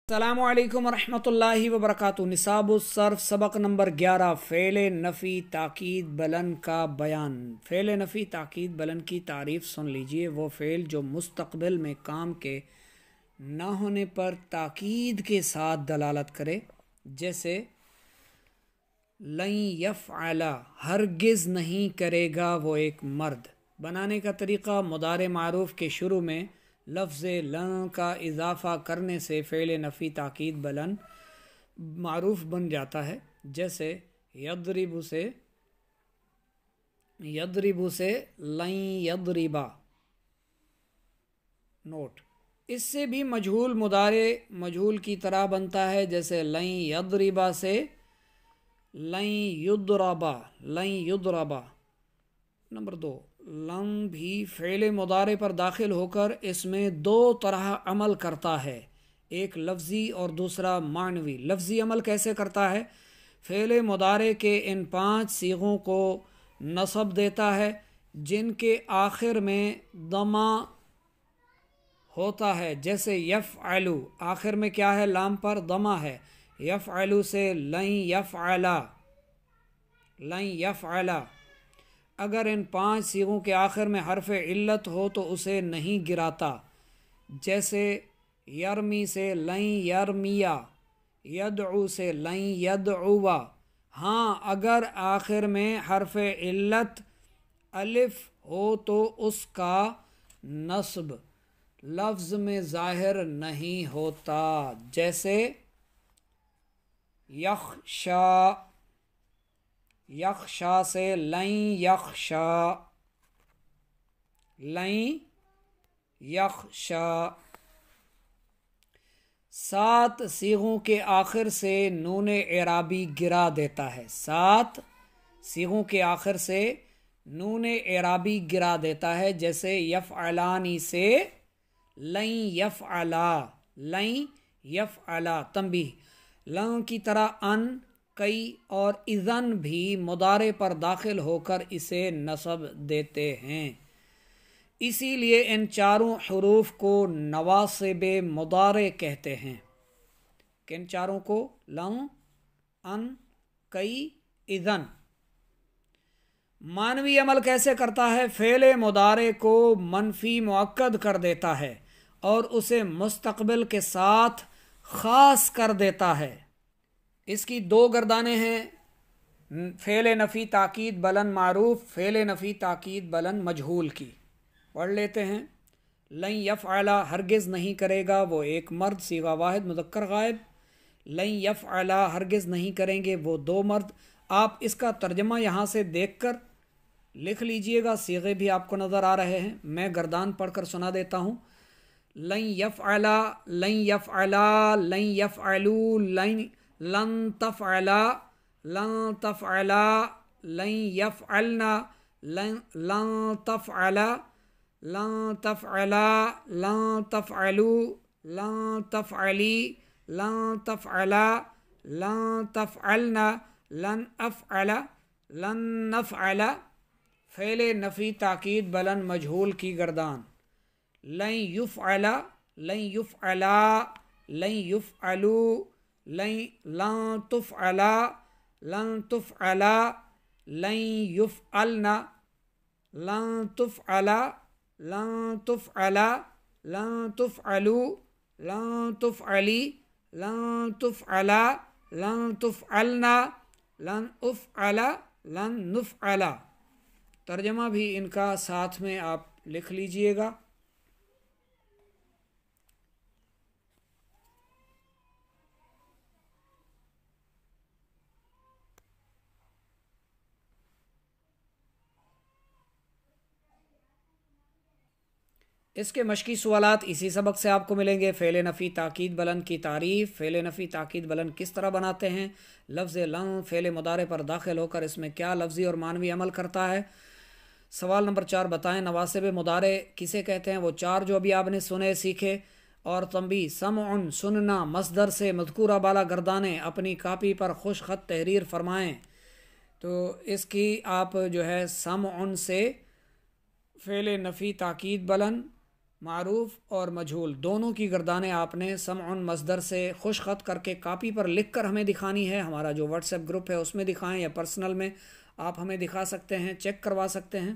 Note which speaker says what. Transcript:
Speaker 1: السلام علیکم ورحمۃ اللہ وبرکاتہ۔ نصاب الصرف سبق نمبر 11 فعل نفی تاکید بلند کا بیان۔ فعل نفی تاکید بلند کی تعریف سن لیجئے۔ وہ فعل جو مستقبل میں کام کے نہ ہونے پر تاکید کے ساتھ دلالت کرے، جیسے لن یفعل، ہرگز نہیں کرے گا وہ ایک مرد۔ بنانے کا طریقہ: مضارع معروف کے شروع میں لفظ لن کا اضافہ کرنے سے فعل نفی تاکید بلند معروف بن جاتا ہے، جیسے یضرب سے لن یضربا۔ نوٹ: اس سے بھی مجہول مضارع مجہول کی طرح بنتا ہے، جیسے لن یضربا سے لن یضربا۔ نمبر 2، لن بھی فعل مضارع پر داخل ہو کر اس میں دو طرح عمل کرتا ہے، ایک لفظی اور دوسرا معنوی۔ لفظی عمل کیسے کرتا ہے؟ فعل مضارع کے ان 5 صیغوں کو نصب دیتا ہے جن کے آخر میں ضمہ ہوتا ہے، جیسے یفعلو، آخر میں کیا ہے؟ لام پر ضمہ ہے۔ یفعلو سے لن یفعلا۔ اگر ان 5 صیغوں کے آخر میں حرف علت ہو تو اسے نہیں گراتا، جیسے یرمی سے لن یرمیا، یدعو سے لن یدعوا۔ ہاں، اگر آخر میں حرف علت الف ہو تو اس کا نصب لفظ میں ظاہر نہیں ہوتا، جیسے یخشا سے لن یخشا۔ 7 صیغوں کے آخر سے نون اعرابی گرا دیتا ہے، 7 صیغوں کے آخر سے نون اعرابی گرا دیتا ہے، جیسے یفعلانی سے لن یفعلا۔ تنبیہ: لن کی طرح ان، کئی اور اذن بھی مضارع پر داخل ہو کر اسے نصب دیتے ہیں، اسی لیے ان چاروں حروف کو نواصب مضارع کہتے ہیں۔ کن چاروں کو؟ لن، ان، کئی، اذن۔ معنوی عمل کیسے کرتا ہے؟ فعل مضارع کو منفی مؤکد کر دیتا ہے اور اسے مستقبل کے ساتھ خاص کر دیتا ہے۔ اس کی 2 گردانیں ہیں: فعل نفی تاکید بلند معروف، فعل نفی تاکید بلند مجہول کی۔ پڑھ لیتے ہیں۔ لن یفعل، ہرگز نہیں کرے گا وہ ایک مرد، صیغہ واحد مذکر غائب۔ لن یفعل، ہرگز نہیں کریں گے وہ 2 مرد۔ آپ اس کا ترجمہ یہاں سے دیکھ کر لکھ لیجئے گا، صیغے بھی آپ کو نظر آ رہے ہیں، میں گردان پڑھ کر سنا دیتا ہوں۔ لن یفعل، لن یفعلا، لن یفعلوا، لن تفعلا، لن تفعلا، لن یفعلنا، لن تفعلا، لن تفعلا، لن تفعلوا، لن تفعلی، لن تفعلا، لن تفعلنا، لن افعل، لن نفعل۔ فعل نفی تاکید بلند مجہول کی گردان: لن یفعل، لن یفعلا، لن یفعلوا، لن تفعلا، لن تفعلا، لن یفعلنا، لن تفعلا، لن تفعلا، لن تفعلوا، لن تفعلی، لن تفعلا، لن تفعلنا، لن افعل، لن نفعل۔ ترجمہ بھی ان کا ساتھ میں آپ لکھ لیجئے گا۔ اس کے مشقی سوالات اسی سبق سے آپ کو ملیں گے۔ فعل نفی تاکید بلند کی تعریف: فعل نفی تاکید بلند کس طرح بناتے ہیں؟ لفظ لن فعل مضارع پر داخل ہو کر اس میں کیا لفظی اور معنوی عمل کرتا ہے؟ سوال نمبر 4، بتائیں نواصب مضارع کسے کہتے ہیں؟ وہ 4 جو ابھی آپ نے سنے سیکھے۔ اور تنبیہ: سمع، سننا، مصدر سے مذکورہ بالا گردانیں اپنی کاپی پر خوش خط تحریر فرمائیں۔ تو اس کی آپ جو ہے سمع سے فعل نفی تاکید بلند معروف اور مجہول دونوں کی گردانیں آپ نے سمع مصدر سے خوش خط کر کے کاپی پر لکھ کر ہمیں دکھانی ہے. ہمارا جو واٹس ایپ گروپ ہے اس میں دکھائیں یا پرسنل میں آپ ہمیں دکھا سکتے ہیں، چیک کروا سکتے ہیں.